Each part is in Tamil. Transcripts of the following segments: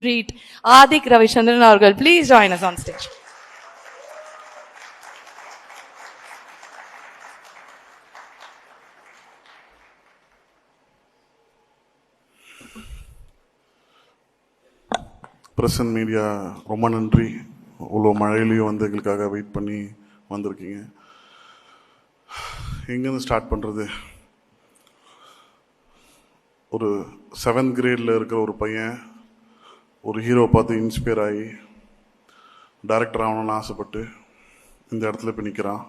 Greet Adik Ravichandran Avargal. Please join us on stage. Press and media ரொம்ப நன்றி. இவ்வளோ மழையிலையும் வந்து எங்களுக்காக வெயிட் பண்ணி வந்திருக்கீங்க. எங்கேருந்து ஸ்டார்ட் பண்ணுறது? ஒரு 7th கிரேடில் இருக்கிற ஒரு பையன் ஒரு ஹீரோவை பார்த்து இன்ஸ்பயர் ஆகி டைரக்டர் ஆகணும்னு ஆசைப்பட்டு இந்த இடத்துல இப்போ நிற்கிறான்.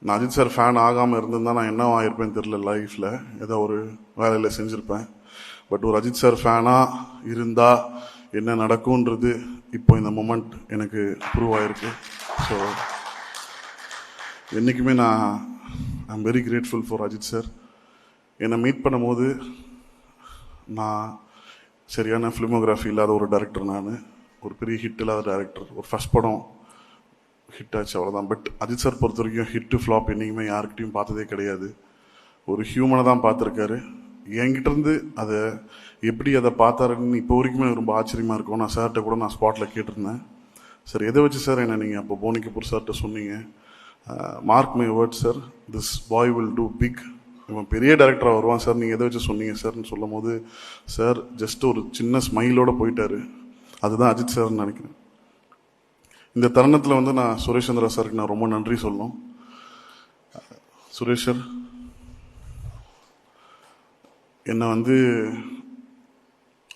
நான் அஜித் சார் ஃபேன் ஆகாமல் இருந்திருந்தால் நான் என்ன ஆகிருப்பேன்னு தெரில. லைஃப்பில் ஏதோ ஒரு வேலையில் செஞ்சுருப்பேன். பட் ஒரு அஜித் சார் ஃபேனாக இருந்தால் என்ன நடக்கும்ன்றது இப்போ இந்த மொமெண்ட் எனக்கு ப்ரூவ் ஆகிருக்கு. ஸோ என்றைக்குமே I'm very grateful for Ajith sir. என்னை மீட் பண்ணும்போது நான் சரியான ஃபிலிமோகிராஃபி இல்லாத ஒரு டைரக்டர், நான் ஒரு பெரிய ஹிட் இல்லாத டைரக்டர். ஒரு ஃபஸ்ட் படம் ஹிட் ஆச்சு, அவ்வளோதான். பட் அஜித் சார் பொறுத்த வரைக்கும் ஹிட்டு ஃப்ளாப் என்றைக்குமே யாருக்கிட்டையும் பார்த்ததே கிடையாது. ஒரு ஹியூமனை தான் பார்த்துருக்காரு. என்கிட்டேருந்து அதை எப்படி அதை பார்த்தாருன்னு இப்போ வரைக்குமே ரொம்ப ஆச்சரியமாக இருக்கும். நான் சார்கிட்ட கூட நான் ஸ்பாட்டில் கேட்டிருந்தேன், சார் எதை வச்சு சார் என்ன நீங்கள் அப்போ போனி கபூர் சார்கிட்ட சொன்னீங்க? Mark my word sir, this boy will do big, இவன் பெரிய டைரக்டராக வருவான் சார், நீங்கள் எதை வச்சு சொன்னீங்க சார்னு சொல்லும் போது சார் ஜஸ்ட் ஒரு சின்ன ஸ்மைலோடு போயிட்டார். அதுதான் அஜித் சார்னு நினைக்கிறேன். இந்த தருணத்தில் வந்து நான் சுரேஷ் சந்திரா சாருக்கு நான் ரொம்ப நன்றி சொல்லணும். சுரேஷ் சார் என்னை வந்து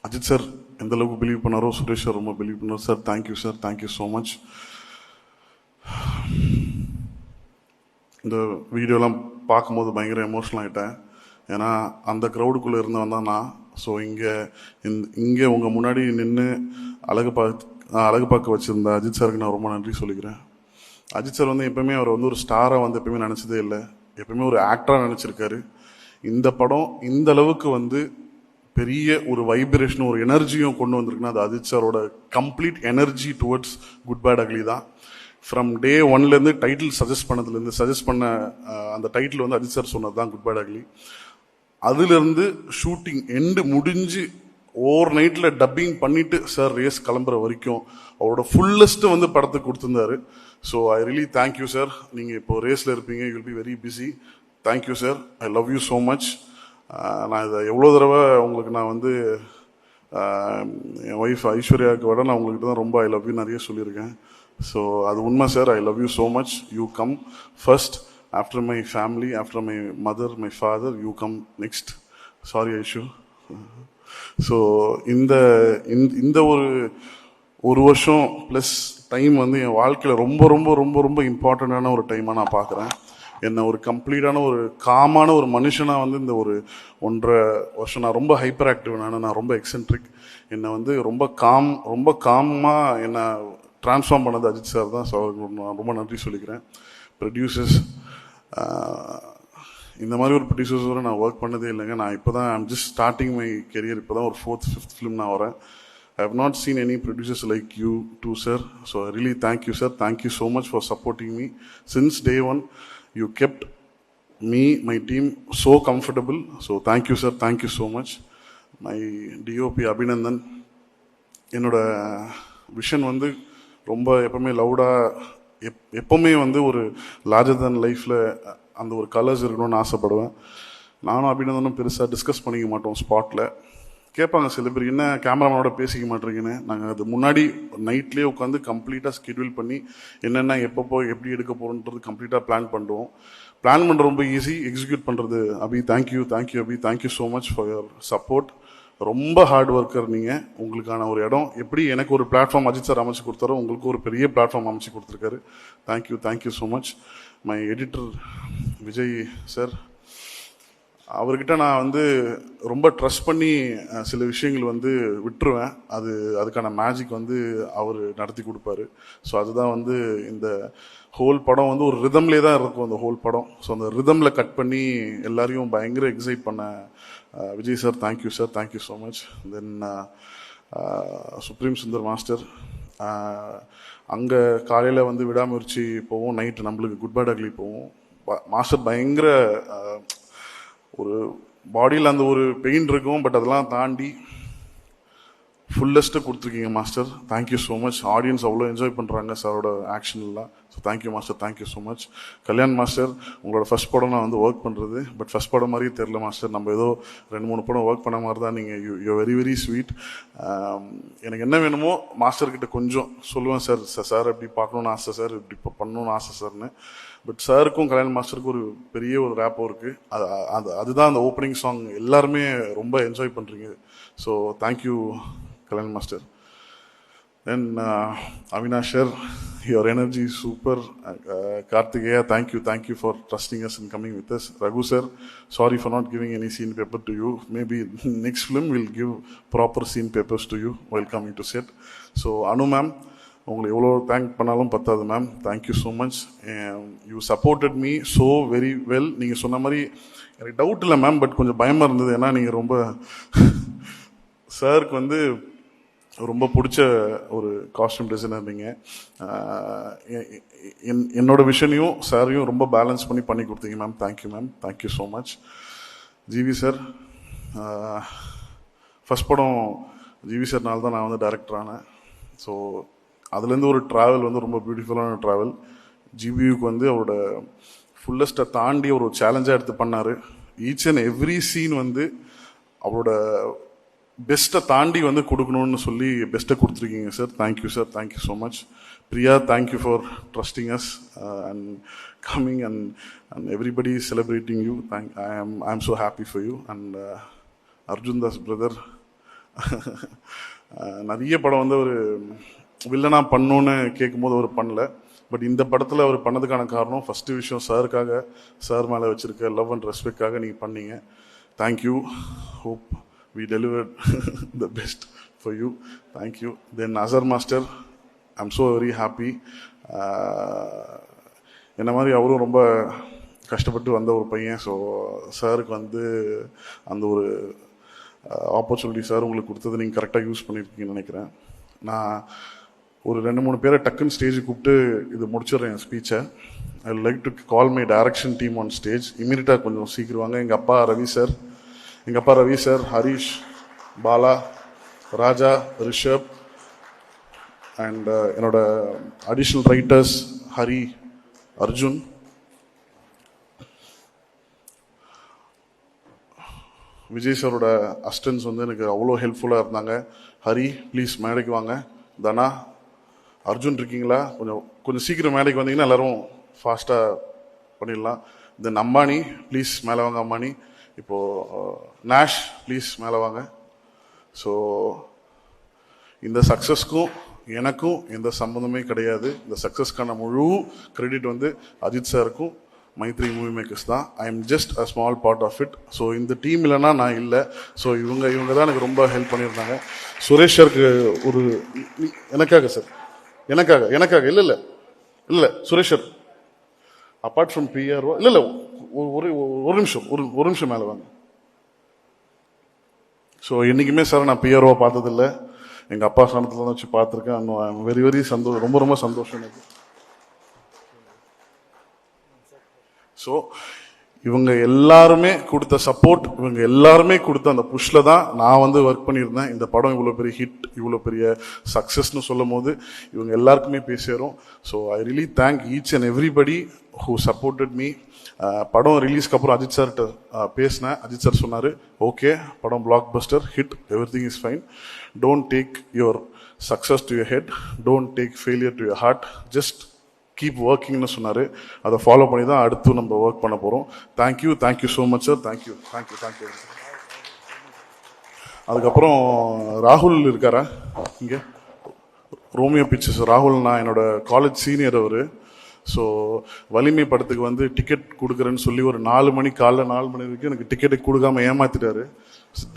அஜித் சார் எந்த அளவுக்கு பிலீவ் பண்ணாரோ சுரேஷ் சார் ரொம்ப பிலீவ் பண்ணார். Sir thank you sir, thank you so much. இந்த வீடியோலாம் பார்க்கும்போது பயங்கர எமோஷனல் ஆகிட்டேன். ஏன்னா அந்த க்ரௌடுக்குள்ளே இருந்தவன் தான் நான். ஸோ இங்கே உங்கள் முன்னாடி நின்று அழகு பார்க்க வச்சுருந்த அஜித் சாருக்கு நான் ரொம்ப நன்றி சொல்லிக்கிறேன். அஜித் சார் வந்து எப்பவுமே அவர் வந்து ஒரு ஸ்டாரை வந்து எப்பவுமே நினச்சதே இல்லை. எப்பவுமே ஒரு ஆக்டராக நினச்சிருக்காரு. இந்த படம் இந்த அளவுக்கு வந்து பெரிய ஒரு வைப்ரேஷனும் ஒரு எனர்ஜியும் கொண்டு வந்திருக்குன்னா அது அஜித் சாரோட complete energy towards Good bad Ugly தான். ஃப்ரம் டே ஒன்லேருந்து டைட்டில் சஜஸ்ட் பண்ண அந்த டைட்டில் வந்து அஜித் சார் சொன்னது தான் குட் பேட் அக்லி. அதுலேருந்து ஷூட்டிங் எண்டு முடிஞ்சு ஓவர் நைட்டில் டப்பிங் பண்ணிவிட்டு சார் ரேஸ் கிளம்புற வரைக்கும் அவரோட ஃபுல்லஸ்ட்டு வந்து படத்துக்கு கொடுத்துருந்தாரு. So I really thank you sir. நீங்கள் இப்போ ரேஸில் இருப்பீங்க, you will be very busy. Thank you sir, I love you so much. நான் இதை எவ்வளோ தடவை உங்களுக்கு நான் வந்து என் ஒய்ஃப் ஐஸ்வர்யாவுக்கு விட நான் உங்கள்கிட்ட தான் ரொம்ப ஐ லவ் யூ நிறைய சொல்லியிருக்கேன். ஸோ அது உண்மை sir. I love you so much. You come first, after my family, after my mother, my father, you come next. Sorry Aishu. So இந்த ஒரு வருஷம் ப்ளஸ் டைம் வந்து என் வாழ்க்கையில் ரொம்ப ரொம்ப ரொம்ப ரொம்ப இம்பார்ட்டண்ட்டான ஒரு டைமாக நான் பார்க்குறேன். என்னை ஒரு கம்ப்ளீட்டான ஒரு காமான ஒரு மனுஷனாக வந்து இந்த ஒரு 1.5 வருஷம் நான் ரொம்ப ஹைப்பர் ஆக்டிவ், நான் ரொம்ப எக்ஸென்ட்ரிக். என்னை வந்து ரொம்ப காமாக என்னை ட்ரான்ஸ்ஃபார்ம் பண்ணது அஜித் சார் தான். ஸோ அவருக்கு நான் ரொம்ப நன்றி சொல்லிக்கிறேன். ப்ரொடியூசர்ஸ், இந்த மாதிரி ஒரு ப்ரொடியூசர்ஸோட நான் ஒர்க் பண்ணதே இல்லைங்க. நான் இப்போ தான் I'm just starting my career. இப்போ தான் ஒரு 4th 5th ஃபிலிம் நான் வரேன். I have not seen any producers like you too, sir. So I really thank you, sir. Thank you so much for supporting me. Since day one, you kept me, my team so comfortable. So thank you, sir. Thank you so much. My DOP Abhinandan, என்னோட விஷன் வந்து ரொம்ப எப்பவுமே லவுடாக எப்பவுமே வந்து ஒரு லார்ஜர் தன் லைஃப்பில் அந்த ஒரு கலர்ஸ் இருக்கணும்னு ஆசைப்படுவேன். நானும் அபிநந்தனும் பெருசாக டிஸ்கஸ் பண்ணிக்க மாட்டோம். ஸ்பாட்டில் கேட்பாங்க சில பேர், என்ன கேமராமேனோட பேசிக்க மாட்டேறீங்கன்னு. நாங்கள் அது முன்னாடி நைட்லேயே உட்காந்து கம்ப்ளீட்டாக ஸ்கெடியூல் பண்ணி என்னென்ன எப்பப்போ எப்படி எடுக்க போகிறோன்றது கம்ப்ளீட்டாக பிளான் பண்ணுவோம். பிளான் பண்ணுறது ரொம்ப ஈஸி, எக்ஸிக்யூட் பண்ணுறது Abhi. Thank you Abhi, thank you so much for your support. ரொம்ப ஹார்ட் ஒர்க்கர் நீங்கள். உங்களுக்கான ஒரு இடம் எப்படி எனக்கு ஒரு பிளாட்ஃபார்ம் அஜித் சார் அமைச்சு கொடுத்தாரோ உங்களுக்கு ஒரு பெரிய பிளாட்ஃபார்ம் அமைச்சு கொடுத்துருக்காரு. Thank you so much. My editor Vijay sir, அவர்கிட்ட நான் வந்து ரொம்ப ட்ரஸ்ட் பண்ணி சில விஷயங்கள் வந்து விட்டுருவேன். அதுக்கான மேஜிக் வந்து அவர் நடத்தி கொடுப்பாரு. ஸோ அதுதான் வந்து இந்த ஹோல் படம் வந்து ஒரு ரிதம்லே தான் இருக்கும் அந்த ஹோல் படம். ஸோ அந்த ரிதமில் கட் பண்ணி எல்லாரையும் பயங்கர எக்ஸைட் பண்ண Vijay sir, thank you sir, thank you so much. Then supreme Sundar master, அங்கே காலையில் வந்து விடாமுயற்சி போவோம், நைட்டு நம்மளுக்கு குட் பேட் அக்லி போவோம். மாஸ்டர் பயங்கர ஒரு பாடியில் அந்த ஒரு பெயின் இருக்கும். பட் அதெல்லாம் தாண்டி ஃபுல்லஸ்ட்டு கொடுத்துருக்கீங்க master. Thank you so much. Audience அவ்வளோ என்ஜாய் பண்ணுறாங்க சாரோட ஆக்ஷன்லாம். So thank you master, thank you so much. Kalyan master, உங்களோட ஃபர்ஸ்ட் படம் நான் வந்து ஒர்க் பண்ணுறது, பட் ஃபர்ஸ்ட் படம் மாதிரியே தெரில மாஸ்டர். நம்ம ஏதோ 2-3 படம் ஒர்க் பண்ண மாதிரி தான். நீங்கள் யூ வெரி வெரி ஸ்வீட். எனக்கு என்ன வேணுமோ மாஸ்டர்கிட்ட கொஞ்சம் சொல்லுவேன், சார் சார் இப்படி பார்க்கணுன்னு ஆசை சார், இப்படி இப்போ பண்ணணுன்னு ஆசை சார்னு. பட் சாருக்கும் கல்யாண் மாஸ்டருக்கும் ஒரு பெரிய ஒரு ரேப்போ இருக்குது. அதுதான் அந்த ஓப்பனிங் சாங் எல்லாருமே ரொம்ப என்ஜாய் பண்ணுறீங்க. So thank you Kalan Master. Then Avinash sir, your energy is super. Kartikeya, thank you for trusting us and coming with us. Raghu sir, sorry for not giving any scene paper to you. Maybe next film we'll give proper scene papers to you while coming to set. So Anu ma'am, உங்களை எவ்வளோ தேங்க் பண்ணாலும் பத்தாது ma'am. Thank you so much. You supported me so very well. நீங்கள் சொன்ன மாதிரி எனக்கு டவுட் இல்லை மேம், பட் கொஞ்சம் பயமாக இருந்தது. ஏன்னா நீங்கள் ரொம்ப சாருக்கு வந்து ரொம்ப பிடிச்ச ஒரு காஸ்டியூம் டிசைனர். நீங்கள் என்னோட விஷனையும் சாரையும் ரொம்ப பேலன்ஸ் பண்ணி கொடுத்தீங்க ma'am. Thank you ma'am, thank you so much. GV sir, first படம் ஜிவி சார்னால தான் நான் வந்து டைரக்டர் ஆனேன். ஸோ அதுலேருந்து ஒரு ட்ராவல் வந்து ரொம்ப பியூட்டிஃபுல்லான ட்ராவல். ஜிபியுக்கு வந்து அவரோட ஃபுல்லஸ்ட்டை தாண்டி ஒரு சேலஞ்சாக எடுத்து பண்ணார். ஈச் அண்ட் எவ்ரி சீன் வந்து அவரோட பெஸ்ட்டை தாண்டி வந்து கொடுக்கணும்னு சொல்லி பெஸ்ட்டை கொடுத்துருக்கீங்க sir. Thank you sir, thank you so much. Priya, thank you for trusting us and coming and everybody is celebrating you. I am so happy for you. And Arjun Das brother, நிறைய படம் வந்து ஒரு வில்லனாக பண்ணணுன்னு கேட்கும்போது அவர் பண்ணல. பட் இந்த படத்தில் அவர் பண்ணதுக்கான காரணம் ஃபஸ்ட்டு விஷயம் சாருக்காக, சார் மேலே வச்சுருக்க லவ் அண்ட் ரெஸ்பெக்டாக நீங்கள் பண்ணீங்க. Thank you. Hope we delivered the best for you. Thank you. Then Azhar Master, I'm so very happy. என்ன மாதிரி அவரும் ரொம்ப கஷ்டப்பட்டு வந்த ஒரு பையன். ஸோ சாருக்கு வந்து அந்த ஒரு ஆப்பர்ச்சுனிட்டி சார் உங்களுக்கு கொடுத்தது நீங்கள் கரெக்டாக யூஸ் பண்ணியிருக்கீங்கன்னு நினைக்கிறேன். நான் ஒரு 2-3 பேரை டக்குன்னு ஸ்டேஜுக்கு கூப்பிட்டு இது முடிச்சிடுறேன் என் ஸ்பீச்சை. I like to call my direction team on stage. இமீடியட்டாக கொஞ்சம் சீக்கிரம் வாங்க. எங்கள் அப்பா ரவி சார், ஹரிஷ், பாலா, ராஜா, ரிஷப் அண்ட் என்னோட அடிஷ்னல் ரைட்டர்ஸ் ஹரி, அர்ஜுன், விஜய் சாரோட அசிஸ்டன்ஸ் வந்து எனக்கு அவ்வளோ ஹெல்ப்ஃபுல்லாக இருந்தாங்க. ஹரி ப்ளீஸ் மேடைக்கு வாங்க. தனா, அர்ஜுன் இருக்கீங்களா? கொஞ்சம் சீக்கிரம் மேடைக்கு வந்தீங்கன்னா எல்லோரும் ஃபாஸ்ட்டாக பண்ணிடலாம். தென் அம்பானி ப்ளீஸ் மேலே வாங்க. அம்பானி, இப்போது நேஷ் ப்ளீஸ் மேலே வாங்க. ஸோ இந்த சக்ஸஸ்க்கும் எனக்கும் எந்த சம்மந்தமே கிடையாது. இந்த சக்ஸஸ்க்கான முழு கிரெடிட் வந்து அஜித் சாருக்கும் மைத்ரி மூவி மேக்கர்ஸ் தான். I am just a small part of it. So இந்த டீம் இல்லைன்னா நான் இல்லை. ஸோ இவங்க தான் எனக்கு ரொம்ப ஹெல்ப் பண்ணியிருந்தாங்க. சுரேஷ் சாருக்கு ஒரு எனக்காக சார், எனக்காக இல்லை Suresh sir, apart from PRO இல்லை ஒரு நிமிஷம் மேலே வாங்க. ஸோ என்றைக்குமே சார் நான் பிஆர்ஓ பார்த்ததில்லை. எங்கள் அப்பா ஸ்தானத்தில் தான் வச்சு பார்த்துருக்கேன். வெரி வெரி சந்தோஷம், ரொம்ப சந்தோஷம் எனக்கு. ஸோ இவங்க எல்லாருமே கொடுத்த சப்போர்ட், இவங்க எல்லாருமே கொடுத்த அந்த புஷ்ல தான் நான் வந்து ஒர்க் பண்ணியிருந்தேன். இந்த படம் இவ்வளோ பெரிய ஹிட், இவ்வளோ பெரிய சக்ஸஸ்ன்னு சொல்லும் போது இவங்க எல்லாருக்குமே பேசிடும். So I really thank each and everybody who supported me. படம் ரிலீஸ்க்கு அப்புறம் அஜித் சார்கிட்ட பேசினேன். அஜித் சார் சொன்னார், ஓகே படம் blockbuster hit, everything is fine, don't take your success to your head, don't take failure to your heart, just keep ஒர்க்கிங்னு சொன்னார். அதை ஃபாலோ பண்ணி தான் அடுத்து நம்ம ஒர்க் பண்ண போகிறோம். Thank you so much sir. Thank you. அதுக்கப்புறம் ராகுல் இருக்காரா இங்கே? ரோமியோ பிக்சர்ஸ் ராகுல், நான் என்னோட காலேஜ் சீனியர் அவர். ஸோ வலிமை படத்துக்கு வந்து டிக்கெட் கொடுக்குறேன்னு சொல்லி ஒரு 4 மணி காலைல 4 மணி வரைக்கும் எனக்கு டிக்கெட்டை கொடுக்காம ஏமாத்திட்டாரு.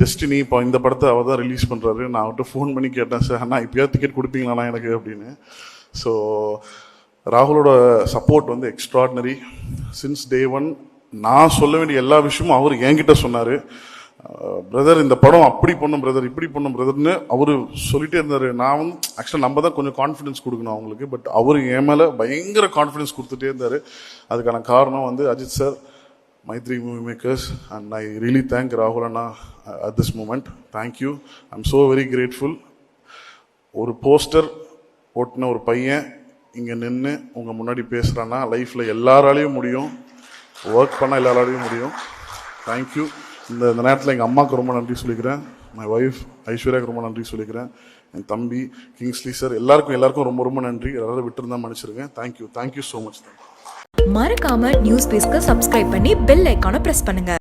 டெஸ்டினி இப்போ இந்த படத்தை அவர் தான் ரிலீஸ் பண்ணுறாரு. நான் அவர்கிட்ட ஃபோன் பண்ணி கேட்டேன், சார் அண்ணா இப்போயாவது டிக்கெட் கொடுப்பீங்களாண்ணா எனக்கு அப்படின்னு. ஸோ ராகுலோட சப்போர்ட் வந்து எக்ஸ்ட்ராடினரி. சின்ஸ் டே 1 நான் சொல்ல வேண்டிய எல்லா விஷயமும் அவர் என்கிட்ட சொன்னார். பிரதர் இந்த படம் அப்படி பண்ணும் பிரதர், இப்படி பண்ணும் பிரதர்னு அவர் சொல்லிட்டே இருந்தார். நான் வந்து ஆக்சுவலாக நம்ம தான் கொஞ்சம் கான்ஃபிடன்ஸ் கொடுக்கணும் அவங்களுக்கு, பட் அவர் என் மேலே பயங்கர கான்ஃபிடன்ஸ் கொடுத்துட்டே இருந்தார். அதுக்கான காரணம் வந்து Ajith sir, Mythri movie makers, and I really thank ராகுல் அண்ணா at this moment. Thank you. I am so very grateful. ஒரு போஸ்டர் ஒட்டின ஒரு பையன் இங்கே நின்று உங்கள் முன்னாடி பேசுகிறான்னா லைஃப்பில் எல்லாராலையும் முடியும், ஒர்க் பண்ணால் எல்லாராலையும் முடியும். தேங்க்யூ. இந்த நேரத்தில் எங்கள் அம்மாவுக்கு ரொம்ப நன்றி சொல்லிக்கிறேன், மை ஒய்ஃப் ஐஸ்வர்யாவுக்கு ரொம்ப நன்றி சொல்லிக்கிறேன், என் தம்பி கிங்ஸ்லி சார், எல்லாருக்கும் ரொம்ப ரொம்ப நன்றி. யாராவது விட்டுருந்தா மன்னிச்சிருக்கேன். Thank you so much. மறக்காம நியூஸ் பேஸ்க்கு சப்ஸ்கிரைப் பண்ணி பெல் ஐகானை பிரஸ் பண்ணுங்க.